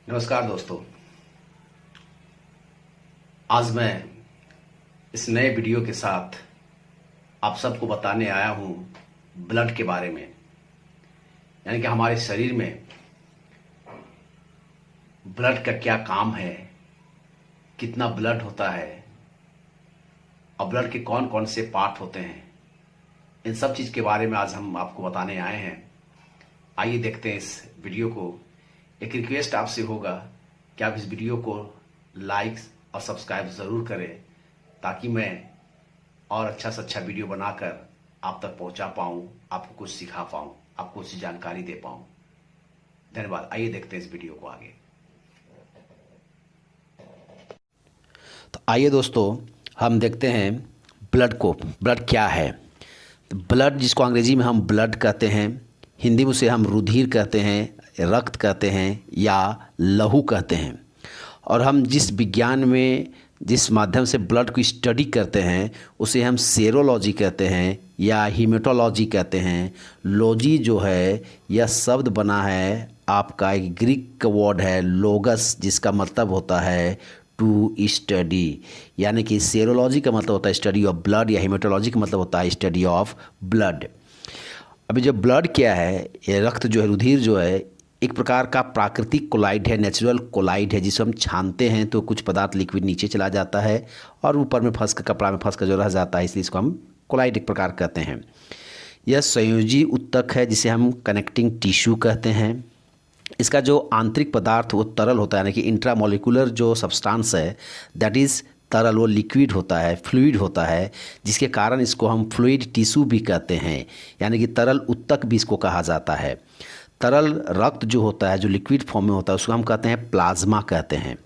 नमस्कार दोस्तों। आज मैं इस नए वीडियो के साथ आप सबको बताने आया हूं ब्लड के बारे में। यानी कि हमारे शरीर में ब्लड का क्या काम है, कितना ब्लड होता है और ब्लड के कौन कौन से पार्ट होते हैं, इन सब चीज़ के बारे में आज हम आपको बताने आए हैं। आइए देखते हैं इस वीडियो को। एक रिक्वेस्ट आपसे होगा कि आप इस वीडियो को लाइक और सब्सक्राइब ज़रूर करें, ताकि मैं और अच्छा से अच्छा वीडियो बनाकर आप तक पहुंचा पाऊं, आपको कुछ सिखा पाऊं, आपको कुछ जानकारी दे पाऊं। धन्यवाद। आइए देखते हैं इस वीडियो को आगे। तो आइए दोस्तों, हम देखते हैं ब्लड को। ब्लड क्या है? ब्लड, जिसको अंग्रेजी में हम ब्लड कहते हैं, हिंदी में उसे हम रुधिर कहते हैं, रक्त कहते हैं या लहू कहते हैं। और हम जिस विज्ञान में, जिस माध्यम से ब्लड को स्टडी करते हैं, उसे हम सेरोलॉजी कहते हैं या हीमेटोलॉजी कहते हैं। लॉजी जो है, यह शब्द बना है आपका एक ग्रीक का वर्ड है लोगस, जिसका मतलब होता है टू स्टडी। यानी कि सेरोलॉजी का मतलब होता है स्टडी ऑफ ब्लड, या हीमेटोलॉजी का मतलब होता है स्टडी ऑफ ब्लड। अभी जो ब्लड क्या है, ये रक्त जो है, रुधिर जो है, एक प्रकार का प्राकृतिक कोलाइड है, नेचुरल कोलाइड है, जिसे हम छानते हैं तो कुछ पदार्थ लिक्विड नीचे चला जाता है और ऊपर में फंस कर, कपड़ा में फंस कर जो रह जाता है, इसलिए इसको हम कोलाइड एक प्रकार कहते हैं। यह संयोजी ऊतक है, जिसे हम कनेक्टिंग टिश्यू कहते हैं। इसका जो आंतरिक पदार्थ वो तरल होता है, यानी कि इंट्रामोलिकुलर जो सब्सटेंस है, दैट इज़ तरल, वो लिक्विड होता है, फ्लूइड होता है, जिसके कारण इसको हम फ्लूइड टिश्यू भी कहते हैं, यानी कि तरल ऊतक भी इसको कहा जाता है। तरल रक्त जो होता है, जो लिक्विड फॉर्म में होता है, उसको हम कहते हैं प्लाज्मा कहते हैं।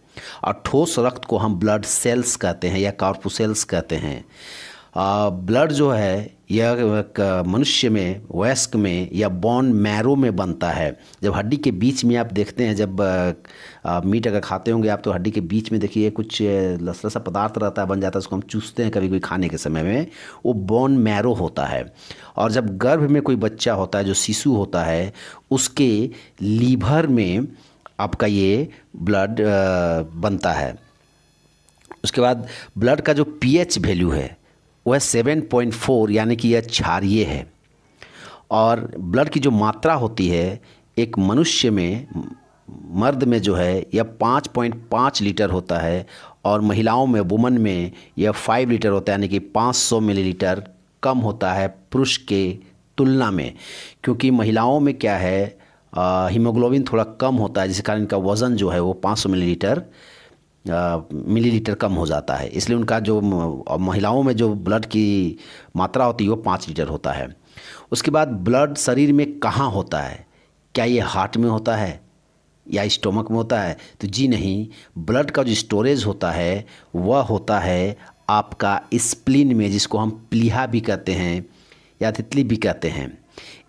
और ठोस रक्त को हम ब्लड सेल्स कहते हैं या कॉर्पुसेल्स कहते हैं। ब्लड जो है यह मनुष्य में, वयस्क में या बोन मैरो में बनता है। जब हड्डी के बीच में आप देखते हैं, जब मीट अगर खाते होंगे आप, तो हड्डी के बीच में देखिए कुछ लसला सा पदार्थ रहता है, बन जाता है, उसको हम चूसते हैं कभी कभी खाने के समय में, वो बोन मैरो होता है। और जब गर्भ में कोई बच्चा होता है, जो शिशु होता है, उसके लीवर में आपका ये ब्लड बनता है। उसके बाद ब्लड का जो पीएच वैल्यू है वह 7.4, यानी कि यह क्षारीय है। और ब्लड की जो मात्रा होती है एक मनुष्य में, मर्द में जो है, यह 5.5 लीटर होता है, और महिलाओं में, वुमन में, यह 5 लीटर होता है, यानी कि 500 मिलीलीटर कम होता है पुरुष के तुलना में। क्योंकि महिलाओं में क्या है, हीमोग्लोबिन थोड़ा कम होता है, जिस कारण इनका वज़न जो है वो 500 मिलीलीटर कम हो जाता है। इसलिए उनका जो महिलाओं में जो ब्लड की मात्रा होती है वो 5 लीटर होता है। उसके बाद ब्लड शरीर में कहाँ होता है? क्या ये हार्ट में होता है या स्टोमक में होता है? तो जी नहीं, ब्लड का जो स्टोरेज होता है वह होता है आपका स्प्लीन में, जिसको हम प्लीहा भी कहते हैं या तितली भी कहते हैं।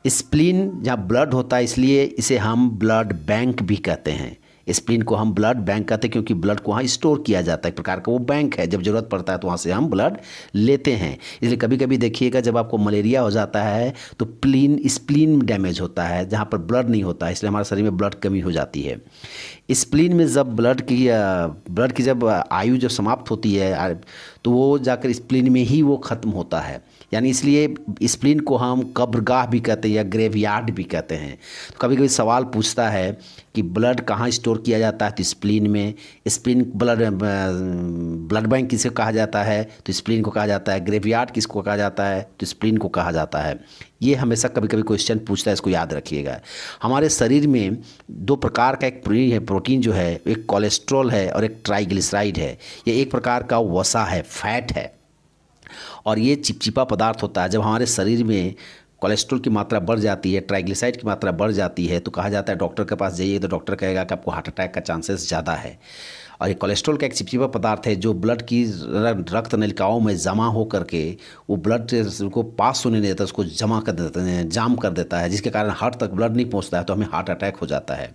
स्प्लीन जहाँ ब्लड होता है, इसलिए इसे हम ब्लड बैंक भी कहते हैं। स्प्लीन को हम ब्लड बैंक कहते हैं, क्योंकि ब्लड को वहाँ स्टोर किया जाता है, एक प्रकार का वो बैंक है। जब ज़रूरत पड़ता है तो वहाँ से हम ब्लड लेते हैं। इसलिए कभी कभी देखिएगा, जब आपको मलेरिया हो जाता है तो स्प्लीन डैमेज होता है, जहाँ पर ब्लड नहीं होता है, इसलिए हमारे शरीर में ब्लड कमी हो जाती है। स्प्लीन में जब ब्लड की जब आयु जब समाप्त होती है, तो वो जाकर स्प्लीन में ही वो ख़त्म होता है। यानी इसलिए स्प्लीन को हम कब्रगाह भी कहते हैं या ग्रेवयार्ड भी कहते हैं। तो कभी कभी सवाल पूछता है कि ब्लड कहाँ स्टोर किया जाता है, तो स्प्लीन में। स्प्लीन ब्लड बैंक किसे कहा जाता है, तो स्प्लीन को कहा जाता है। ग्रेवयार्ड किसको कहा जाता है, तो स्प्लीन को कहा जाता है। ये हमेशा कभी कभी क्वेश्चन पूछता है, इसको याद रखिएगा। हमारे शरीर में 2 प्रकार का एक प्रोटीन जो है, एक कोलेस्ट्रॉल है और एक ट्राइग्लिसराइड है। ये एक प्रकार का वसा है, फैट है, और ये चिपचिपा पदार्थ होता है। जब हमारे शरीर में कोलेस्ट्रॉल की मात्रा बढ़ जाती है, ट्राइग्लिसराइड की मात्रा बढ़ जाती है, तो कहा जाता है डॉक्टर के पास जाइए, तो डॉक्टर कहेगा कि आपको हार्ट अटैक का चांसेस ज़्यादा है। और ये कोलेस्ट्रॉल का एक चिपचिपा पदार्थ है, जो ब्लड की रक्त नलिकाओं में जमा हो करके वो ब्लड को पास होने नहीं देता, उसको जमा कर देता है, जाम कर देता है, जिसके कारण हार्ट तक ब्लड नहीं पहुंचता है, तो हमें हार्ट अटैक हो जाता है।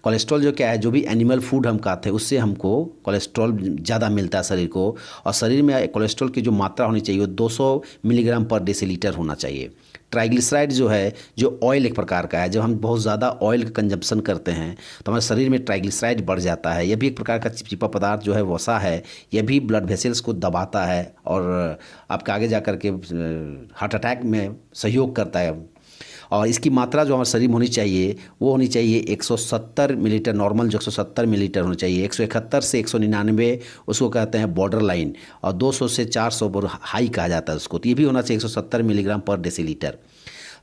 कोलेस्ट्रॉल जो क्या है, जो भी एनिमल फूड हम खाते हैं उससे हमको कोलेस्ट्रॉल ज़्यादा मिलता है शरीर को। और शरीर में कोलेस्ट्रॉल की जो मात्रा होनी चाहिए वो 200 मिलीग्राम पर डेसीलीटर होना चाहिए। ट्राइग्लिसराइड जो है, जो ऑयल एक प्रकार का है, जब हम बहुत ज़्यादा ऑयल का कंजप्शन करते हैं तो हमारे शरीर में ट्राइग्लिसराइड बढ़ जाता है। यह भी एक प्रकार का चिपचिपा पदार्थ जो है वसा है, यह भी ब्लड वेसल्स को दबाता है और आपका आगे जा कर के हार्ट अटैक में सहयोग करता है। और इसकी मात्रा जो हमारे शरीर में होनी चाहिए वो होनी चाहिए 170 मिलीलीटर, नॉर्मल जो 170 मिलीलीटर होनी चाहिए। 171 से 199 उसको कहते हैं बॉर्डर लाइन, और 200 से 400 हाई कहा जाता है उसको। तो ये भी होना चाहिए 170 मिलीग्राम पर डेसीलीटर।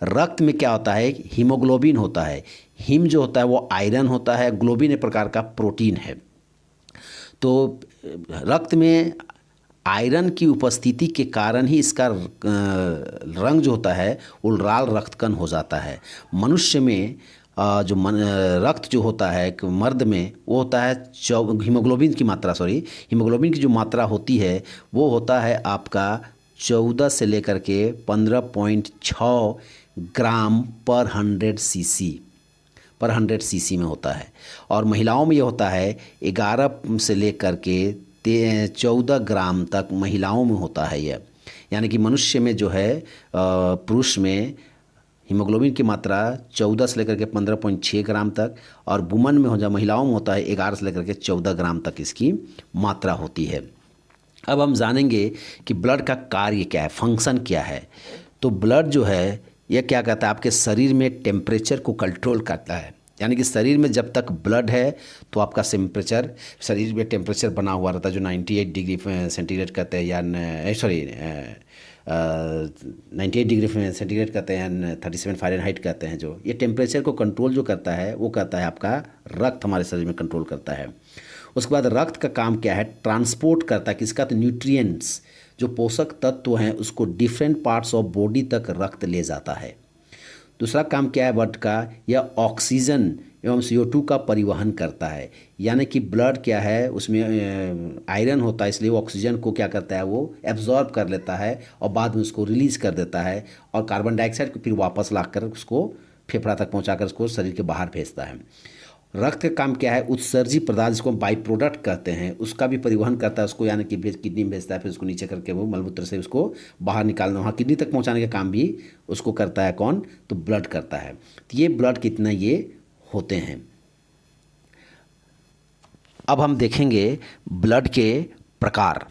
रक्त में क्या होता है, हीमोग्लोबिन होता है। हीम जो होता है वो आयरन होता है, ग्लोबिन एक प्रकार का प्रोटीन है। तो रक्त में आयरन की उपस्थिति के कारण ही इसका रंग जो होता है वो लाल रक्तकण हो जाता है। मनुष्य में जो रक्त जो होता है मर्द में वो होता है हीमोग्लोबिन की जो मात्रा होती है वो होता है आपका 14 से लेकर के 15.6 ग्राम पर 100 सीसी में होता है। और महिलाओं में ये होता है 11 से लेकर के 14 ग्राम तक महिलाओं में होता है यह। यानी कि मनुष्य में जो है पुरुष में हीमोग्लोबिन की मात्रा 14 से लेकर के 15.6 ग्राम तक, और वुमन में हो जाए महिलाओं में होता है 11 से लेकर के 14 ग्राम तक इसकी मात्रा होती है। अब हम जानेंगे कि ब्लड का कार्य क्या है, फंक्शन क्या है। तो ब्लड जो है यह क्या कहता है, आपके शरीर में टेम्परेचर को कंट्रोल करता है। यानी कि शरीर में जब तक ब्लड है तो आपका टेम्परेचर, शरीर में टेम्परेचर बना हुआ रहता है जो 98 डिग्री सेंटीग्रेड कहते हैं, या 98 डिग्री सेंटीग्रेड कहते हैं, 37 फ़ारेनहाइट कहते हैं। जो ये टेम्परेचर को कंट्रोल जो करता है वो कहता है आपका रक्त हमारे शरीर में कंट्रोल करता है। उसके बाद रक्त का काम क्या है, ट्रांसपोर्ट करता है किसका, तो न्यूट्रिएंट्स, जो पोषक तत्व हैं उसको डिफरेंट पार्ट्स ऑफ बॉडी तक रक्त ले जाता है। दूसरा काम क्या है ब्लड का, यह ऑक्सीजन एवं CO2 का परिवहन करता है। यानी कि ब्लड क्या है, उसमें आयरन होता है, इसलिए वो ऑक्सीजन को क्या करता है, वो एब्जॉर्ब कर लेता है और बाद में उसको रिलीज़ कर देता है, और कार्बन डाइऑक्साइड को फिर वापस लाकर उसको फेफड़ा तक पहुंचाकर उसको शरीर के बाहर भेजता है। रक्त का काम क्या है, उत्सर्जी पदार्थ जिसको हम बाई प्रोडक्ट कहते हैं उसका भी परिवहन करता है उसको, यानी कि किडनी में भेजता है, फिर उसको नीचे करके वो मलमूत्र से उसको बाहर निकालना, वहाँ किडनी तक पहुँचाने का काम भी उसको करता है कौन, तो ब्लड करता है। तो ये ब्लड कितना ये होते हैं। अब हम देखेंगे ब्लड के प्रकार।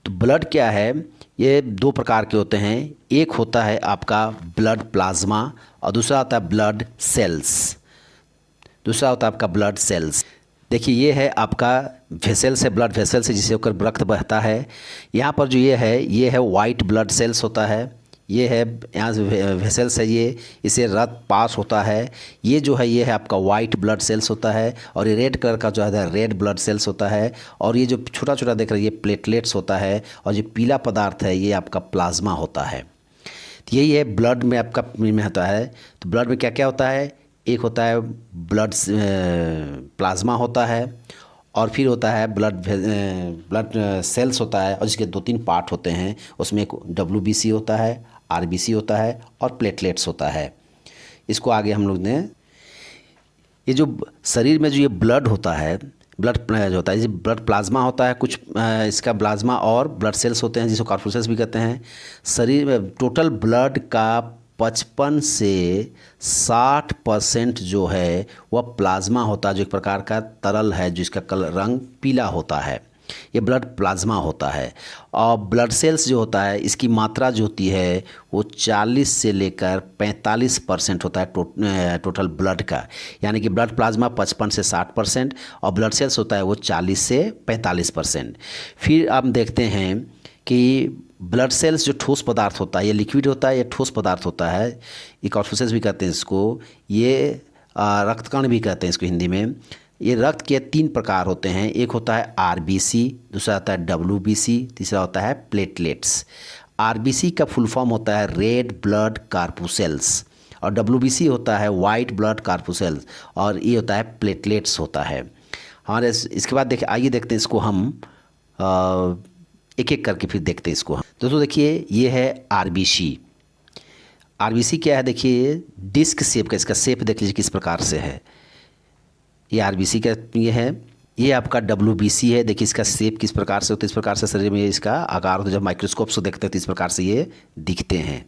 तो ब्लड क्या है, ये 2 प्रकार के होते हैं। एक होता है आपका ब्लड प्लाज्मा और दूसरा होता है ब्लड सेल्स। दूसरा होता है आपका ब्लड सेल्स। देखिए ये है आपका वेसल्स है, ब्लड वेसल्स है जिससे होकर रक्त बहता है। यहाँ पर जो ये है वाइट ब्लड सेल्स होता है। ये है यहाँ वेसल्स है, ये इसे रक्त पास होता है। ये जो है ये है आपका वाइट ब्लड सेल्स होता है, और ये रेड कलर का जो है रेड ब्लड सेल्स होता है। और ये जो छोटा छोटा देख रहे हैं ये प्लेटलेट्स होता है, और जो पीला पदार्थ है ये आपका प्लाज्मा होता है। तो यही है ब्लड में आपका में होता है। तो ब्लड में क्या क्या होता है, एक होता है ब्लड प्लाज्मा होता है, और फिर होता है ब्लड सेल्स होता है, और जिसके 2-3 पार्ट होते हैं। उसमें एक WBC होता है, RBC होता है और प्लेटलेट्स होता है। इसको आगे हम लोग ने ये जो शरीर में जो ये ब्लड होता है, ब्लड जो होता है, ये ब्लड प्लाज्मा होता है, कुछ इसका प्लाज्मा और ब्लड सेल्स होते हैं जिसको कॉर्पुसेल्स भी कहते हैं। शरीर में टोटल ब्लड का 55 से 60% जो है वह प्लाज्मा होता है, जो एक प्रकार का तरल है जिसका कलर रंग पीला होता है, ये ब्लड प्लाज्मा होता है। और ब्लड सेल्स जो होता है इसकी मात्रा जो होती है वो 40 से लेकर 45% होता है टोटल ब्लड का। यानी कि ब्लड प्लाज्मा 55 से 60% और ब्लड सेल्स होता है वो 40 से 45%। फिर आप देखते हैं कि ब्लड सेल्स जो ठोस पदार्थ होता है, ये लिक्विड होता है, ये ठोस पदार्थ होता है, ये कॉर्पुसेल्स भी कहते हैं इसको, ये रक्तकण भी कहते हैं इसको हिंदी में। ये रक्त के 3 प्रकार होते हैं, एक होता है RBC, दूसरा होता है WBC, तीसरा होता है प्लेटलेट्स। RBC का फुल फॉर्म होता है रेड ब्लड कॉर्पुसेल्स, और WBC होता है वाइट ब्लड कॉर्पुसेल्स, और ये होता है प्लेटलेट्स होता है हमारे। इसके बाद देखिए आइए देखते हैं इसको हम एक एक करके फिर देखते हैं इसको हम। दोस्तों देखिए ये है RBC। RBC क्या है, देखिए डिस्क शेप का, इसका शेप देख लीजिए किस प्रकार से है। ये RBC का ये है। ये आपका WBC है, देखिए इसका शेप किस प्रकार से होता है, इस प्रकार से शरीर में इसका आकार होता है। जब माइक्रोस्कोप से देखते हैं तो इस प्रकार से ये दिखते हैं।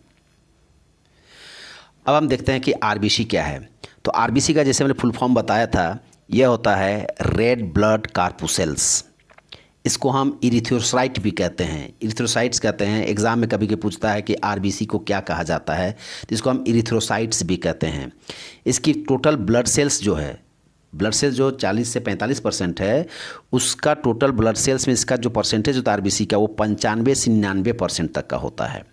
अब हम देखते हैं कि आरबीसी क्या है। तो आरबीसी का जैसे मैंने फुल फॉर्म बताया था, यह होता है रेड ब्लड कार्पुसेल्स। इसको हम इरिथ्रोसाइट भी कहते हैं, इरिथ्रोसाइट्स कहते हैं। एग्जाम में कभी कभी पूछता है कि आरबीसी को क्या कहा जाता है, तो इसको हम इरिथ्रोसाइट्स भी कहते हैं। इसकी टोटल ब्लड सेल्स जो है, ब्लड सेल्स जो 40 से 45% है, उसका टोटल ब्लड सेल्स में इसका जो परसेंटेज होता है आरबीसी का, वो 95 से 99% तक का होता है।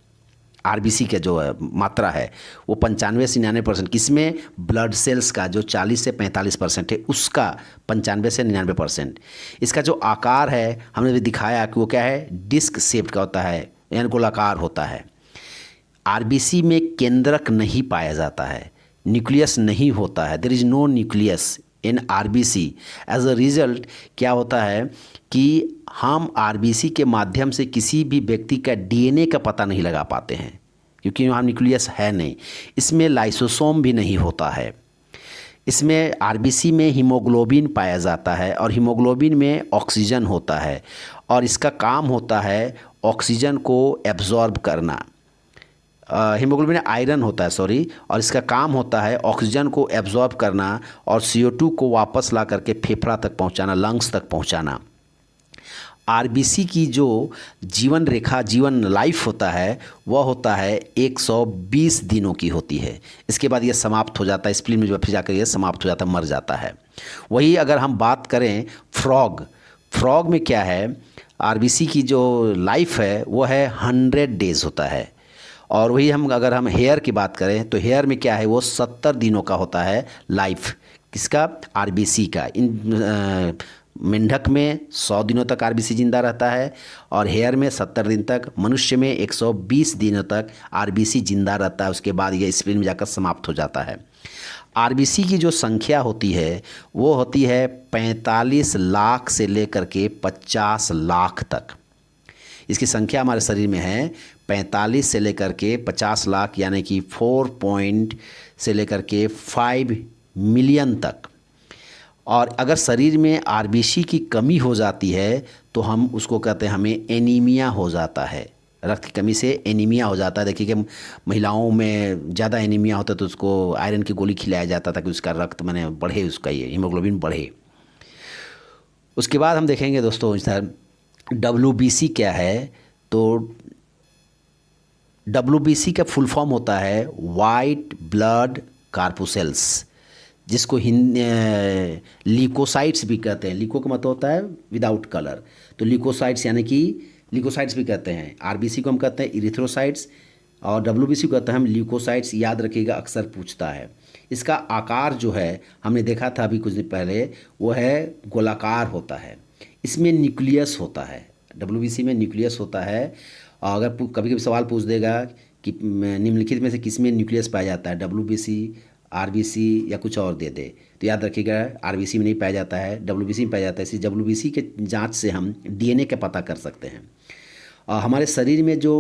आरबीसी का जो मात्रा है वो 95 से 99%, किसमें, ब्लड सेल्स का जो 40 से 45% है उसका 95 से 99%। इसका जो आकार है हमने भी दिखाया कि वो क्या है, डिस्क शेप्ड का होता है, यानी गोलाकार होता है। आरबीसी में केंद्रक नहीं पाया जाता है, न्यूक्लियस नहीं होता है, there is no nucleus in RBC. As a result क्या होता है कि हम आरबीसी के माध्यम से किसी भी व्यक्ति का डीएनए का पता नहीं लगा पाते हैं, क्योंकि वहाँ न्यूक्लियस है नहीं। इसमें लाइसोसोम भी नहीं होता है। इसमें आरबीसी में हीमोग्लोबिन पाया जाता है, और हीमोग्लोबिन में ऑक्सीजन होता है, और इसका काम होता है ऑक्सीजन को एब्जॉर्ब करना। हीमोग्लोबिन में आयरन होता है, सॉरी, और इसका काम होता है ऑक्सीजन को एब्जॉर्ब करना और CO2 को वापस ला करके फेफड़ा तक पहुंचाना, लंग्स तक पहुंचाना। आरबीसी की जो जीवन रेखा, जीवन लाइफ होता है, वह होता है 120 दिनों की होती है। इसके बाद ये समाप्त हो जाता है, स्प्लीन में जो फिर जाकर ये समाप्त हो जाता है, मर जाता है। वही अगर हम बात करें फ्रॉग में क्या है, आरबीसी की जो लाइफ है वो है 100 डेज होता है। और वही अगर हम हेयर की बात करें तो हेयर में क्या है, वो 70 दिनों का होता है लाइफ, किसका, आरबीसी का। इन मेंढक में 100 दिनों तक आरबीसी जिंदा रहता है, और हेयर में 70 दिन तक, मनुष्य में 120 दिनों तक आरबीसी जिंदा रहता है। उसके बाद ये स्प्लीन में जाकर समाप्त हो जाता है। आरबीसी की जो संख्या होती है वो होती है 45 लाख से लेकर के 50 लाख तक। इसकी संख्या हमारे शरीर में है 45 से लेकर के 50 लाख, यानी कि 4 पॉइंट से लेकर के 5 मिलियन तक। और अगर शरीर में आरबीसी की कमी हो जाती है तो हम उसको कहते हैं, हमें एनीमिया हो जाता है। रक्त की कमी से एनीमिया हो जाता है। देखिए कि महिलाओं में ज़्यादा एनीमिया होता है तो उसको आयरन की गोली खिलाया जाता था कि उसका रक्त माने बढ़े, उसका ये हीमोग्लोबिन बढ़े। उसके बाद हम देखेंगे दोस्तों सर WBC क्या है। तो WBC का फुल फॉर्म होता है वाइट ब्लड कार्पुसेल्स, जिसको ल्यूकोसाइट्स भी कहते हैं। ल्यूको का मतलब होता है विदाउट कलर, तो ल्यूकोसाइट्स यानी कि ल्यूकोसाइट्स भी कहते हैं। आरबीसी को हम कहते हैं इरिथ्रोसाइट्स, और WBC को कहते हैं हम ल्यूकोसाइट्स। याद रखिएगा, अक्सर पूछता है। इसका आकार जो है हमने देखा था अभी कुछ दिन पहले, वो है गोलाकार होता है। इसमें न्यूक्लियस होता है, WBC में न्यूक्लियस होता है। और अगर कभी कभी सवाल पूछ देगा कि निम्नलिखित में से किस में न्यूक्लियस पाया जाता है, WBC, RBC या कुछ और दे दे, तो याद रखिएगा RBC में नहीं पाया जाता है, WBC में पाया जाता है। इसी WBC के जांच से हम DNA का पता कर सकते हैं। हमारे शरीर में जो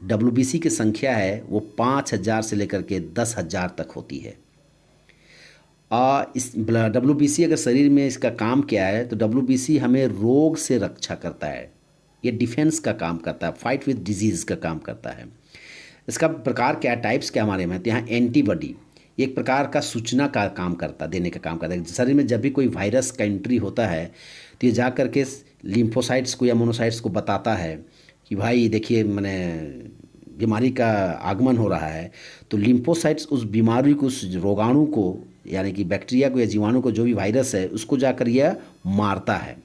WBC की संख्या है वो 5000 से लेकर के 10,000 तक होती है। इस WBC अगर शरीर में इसका काम क्या है, तो WBC हमें रोग से रक्षा करता है। ये डिफेंस का काम करता है, फाइट विद डिजीज़ का काम करता है। इसका प्रकार क्या है, टाइप्स क्या हमारे में, तो यहाँ एंटीबॉडी एक प्रकार का सूचना का काम करता, देने का काम करता है। शरीर में जब भी कोई वायरस का एंट्री होता है तो ये जा कर के लिम्फोसाइट्स को या मोनोसाइट्स को बताता है कि भाई देखिए मैंने बीमारी का आगमन हो रहा है। तो लिम्फोसाइट्स उस बीमारी को, उस रोगाणु को, यानी कि बैक्टीरिया को या जीवाणु को, जो भी वायरस है उसको जाकर यह मारता है।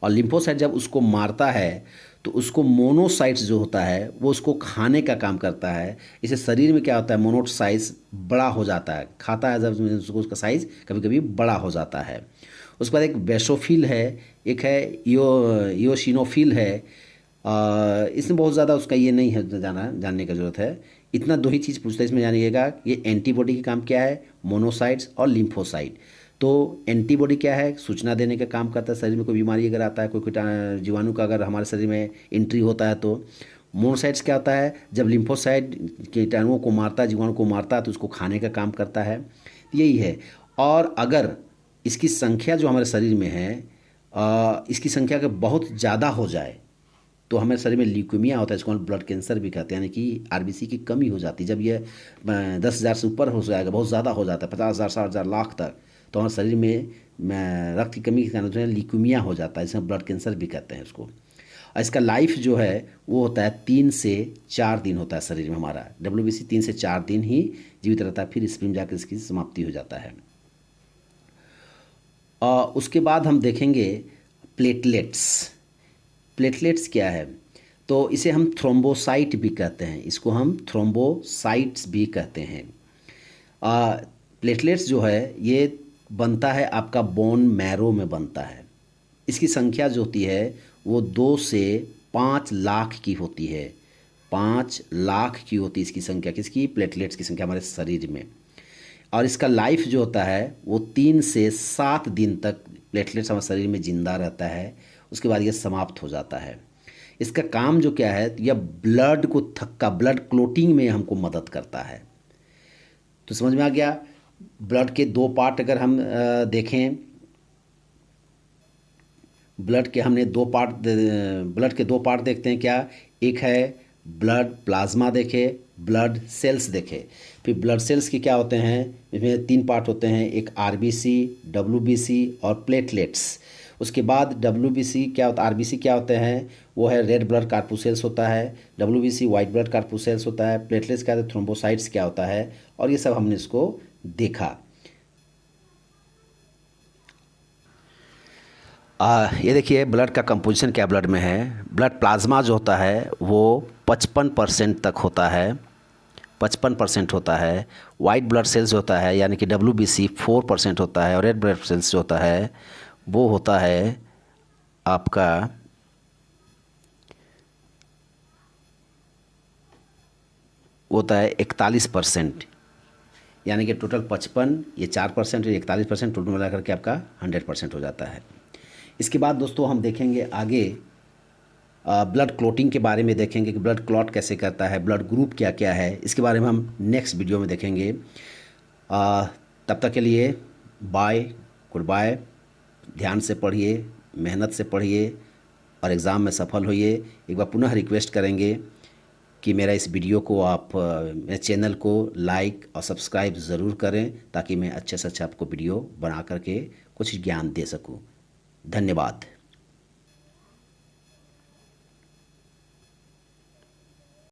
और लिम्फोसाइट जब उसको मारता है तो उसको मोनोसाइट्स जो होता है वो उसको खाने का काम करता है। इसे शरीर में क्या होता है, मोनोसाइट्स बड़ा हो जाता है, खाता है जब उसको, उसका साइज़ कभी कभी बड़ा हो जाता है। उसके बाद एक बेसोफिल है, एक है इयोसिनोफिल है। इसमें बहुत ज़्यादा उसका ये नहीं है जानने का ज़रूरत है। इतना दो ही चीज़ पूछता है इसमें, जानिएगा ये एंटीबॉडी का काम क्या है, मोनोसाइट्स और लिम्फोसाइट। तो एंटीबॉडी क्या है, सूचना देने का काम करता है। शरीर में कोई बीमारी अगर आता है, कोई जीवाणु का अगर हमारे शरीर में एंट्री होता है, तो मोनोसाइट्स क्या होता है, जब लिम्फोसाइट कीटाणुओं को मारता है, जीवाणु को मारता है, तो उसको खाने का काम करता है। यही है। और अगर इसकी संख्या जो हमारे शरीर में है, इसकी संख्या अगर बहुत ज़्यादा हो जाए, तो हमारे शरीर में ल्यूकेमिया होता है, इसको हम ब्लड कैंसर भी कहते हैं, यानी कि आरबीसी की कमी हो जाती है। जब ये 10,000 से ऊपर हो जाएगा, बहुत ज़्यादा हो जाता है, 50,000 60,000 लाख तक, तो हमारे शरीर में रक्त की कमी के कारण जो है ल्यूकेमिया हो जाता है, जिसे हम ब्लड कैंसर भी कहते हैं उसको। और इसका लाइफ जो है वो होता है 3 से 4 दिन होता है शरीर में हमारा। WBC 3 से 4 दिन ही जीवित रहता है, फिर स्प्री में जाकर इसकी समाप्ति हो जाता है। और उसके बाद हम देखेंगे प्लेटलेट्स। प्लेटलेट्स क्या है? तो इसे हम थ्रोम्बोसाइट भी कहते हैं, इसको हम थ्रोम्बोसाइट्स भी कहते हैं। प्लेटलेट्स जो है ये बनता है आपका बोन मैरो में बनता है। इसकी संख्या जो होती है वो 2 से 5 लाख की होती है। 5 लाख की होती है इसकी संख्या, किसकी? प्लेटलेट्स की संख्या हमारे शरीर में। और इसका लाइफ जो होता है वो 3 से 7 दिन तक प्लेटलेट्स हमारे शरीर में ज़िंदा रहता है, उसके बाद ये समाप्त हो जाता है। इसका काम जो क्या है, यह ब्लड को ब्लड क्लोटिंग में हमको मदद करता है। तो समझ में आ गया? ब्लड के 2 पार्ट अगर हम देखें, ब्लड के 2 पार्ट देखते हैं क्या? एक है ब्लड प्लाज्मा देखे, ब्लड सेल्स देखे। फिर ब्लड सेल्स के क्या होते हैं, इसमें 3 पार्ट होते हैं, एक आरबीसी, डब्ल्यूबीसी और प्लेटलेट्स। उसके बाद डब्ल्यूबीसी क्या होता है, आरबीसी क्या होते हैं, वो है रेड ब्लड कार्पुसेल्स होता है, डब्ल्यूबीसी वाइट ब्लड कार्पुसेल्स होता है, प्लेटलेट्स क्या होता है, थ्रोम्बोसाइट्स क्या होता है, और ये सब हमने इसको देखा। ये देखिए ब्लड का कंपोजिशन क्या ब्लड में है। ब्लड प्लाज्मा जो होता है वो 55% तक होता है, 55% होता है। वाइट ब्लड सेल्स होता है यानी कि WBC 4% होता है, और रेड ब्लड सेल्स जो होता है वो होता है आपका होता है 41%, यानी कि टोटल 55, ये 4%, 41%, टोटल मिला करके आपका 100% हो जाता है। इसके बाद दोस्तों हम देखेंगे आगे ब्लड क्लॉटिंग के बारे में देखेंगे कि ब्लड क्लॉट कैसे करता है, ब्लड ग्रुप क्या क्या है, इसके बारे में हम नेक्स्ट वीडियो में देखेंगे। तब तक के लिए बाय, गुड बाय। ध्यान से पढ़िए, मेहनत से पढ़िए और एग्ज़ाम में सफल होइए। एक बार पुनः रिक्वेस्ट करेंगे कि मेरा इस वीडियो को आप मेरे चैनल को लाइक और सब्सक्राइब ज़रूर करें, ताकि मैं अच्छे से अच्छा आपको वीडियो बना करके कुछ ज्ञान दे सकूं। धन्यवाद।